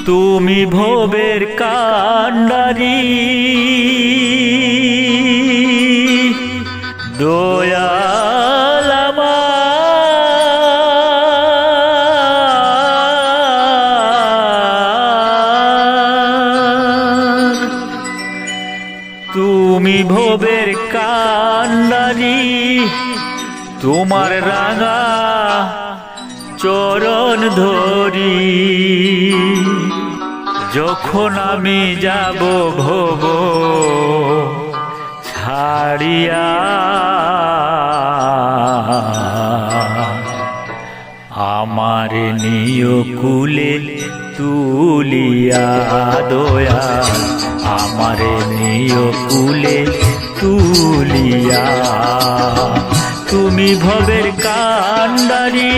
তুমি ভবের কান্ডারি দয়াল আমার, তুমি ভবের কান্ডারি, তোমার রাঙা চরণ ধরি যখন আমি যাব ভব ছাড়িয়া, আমার নিয় কুলে তুলিয়া দয়াল, আমার নিয় কুলে তুলিয়া। তুমি ভবের কান্ডারি,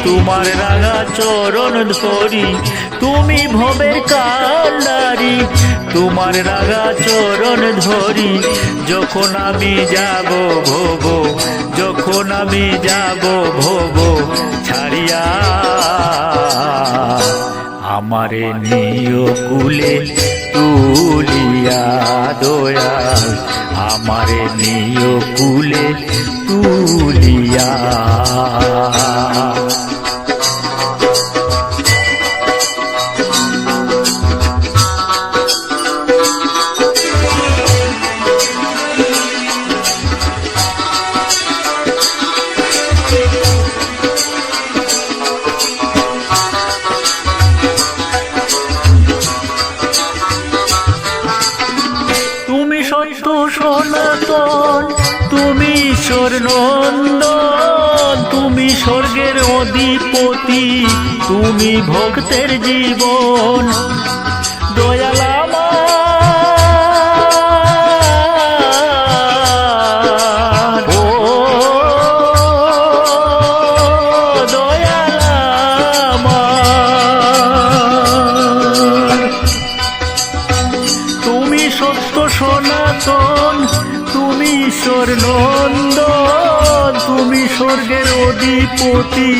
তোমার রাঙা চরণ ধরি, তুমি ভবের কান্ডারি, তোমার রাঙা চরণ ধরি যখন আমি যাব ভব, যখন আমি যাব ভব ছাড়িয়া, আমারে নিয় কুলে তুলিয়া দয়াল, আমারে নিয় কুলে তুলিয়া। সত্য সনাতন, তুমি ঈশ্বর নন্দন, তুমি স্বর্গের অধিপতি, তুমি ভক্তের জীবন দয়াল আমার, ও দয়াল আমার। তুমি সত্য সনাতন, তুমি ঈশ্বর নন্দন, তুমি স্বর্গের অধিপতি,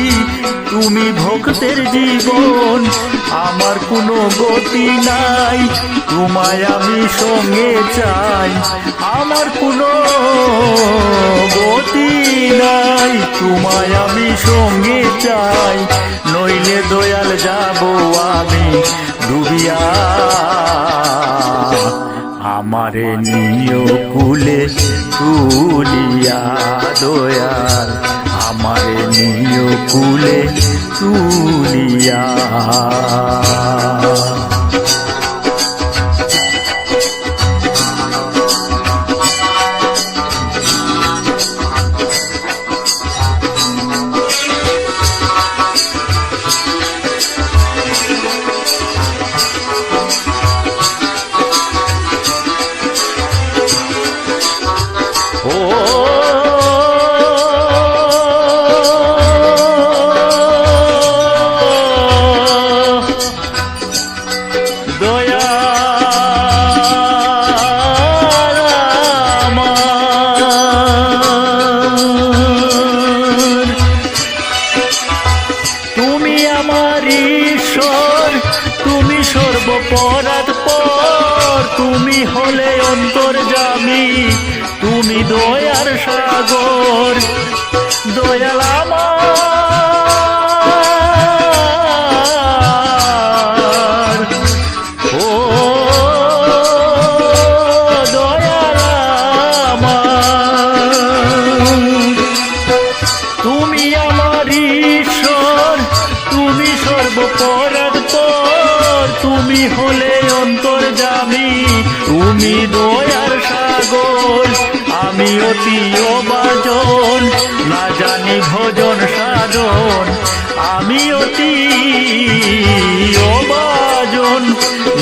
তুমি ভক্তের জীবন, আমার কোনো গতি নাই, তোমায় আমি সঙ্গে চাই, আমার কোনো গতি নাই, তোমায় আমি সঙ্গে চাই, নইলে দয়াল যাব আমি ডুবিয়া, আমারে নিয় কুলে তুলিয়া দয়াল, আমারে নিয় কুলে তুলিয়া। সর্বপরাৎপর, তুমি হলে অন্তর্যামী, তুমি দয়ার সাগর দয়াল আমার, ও দয়াল আমার। তুমি আমার ঈশ্বর, তুমি সর্বপরাৎপর, তুমি হলে অন্তর্যামী, তুমি দয়ার সাগর, আমি অতি অবাজন, না জানি ভজন সাধন, আমি অতি অবাজন,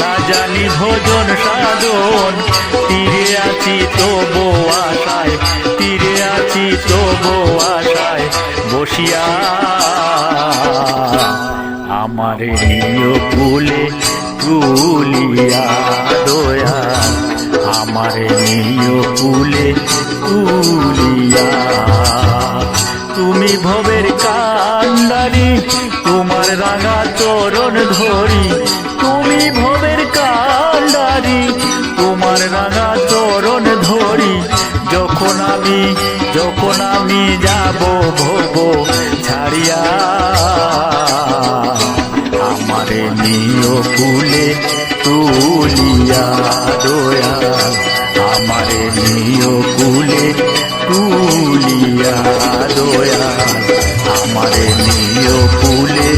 না জানি ভজন সাধন, তীরে আছি তবু আশায়, তীরে আছি তবু আশায় বসিয়া, আমারে নিয় কুলে তুলিয়া দয়াল, আমারে নিয় কুলে তুলিয়া। তুমি ভবের কান্ডারি তোমার রাঙা চরণ ধরি, তুমি ভবের কান্ডারি তোমার রাঙা চরণ ধরি। যখন আমি যাব ভব ছাড়িয়া, আমারে নিয় কুলে তুলিয়া দয়াল, আমারে নিয় কুলে তুলিয়া দয়াল, আমারে নিয় কুলে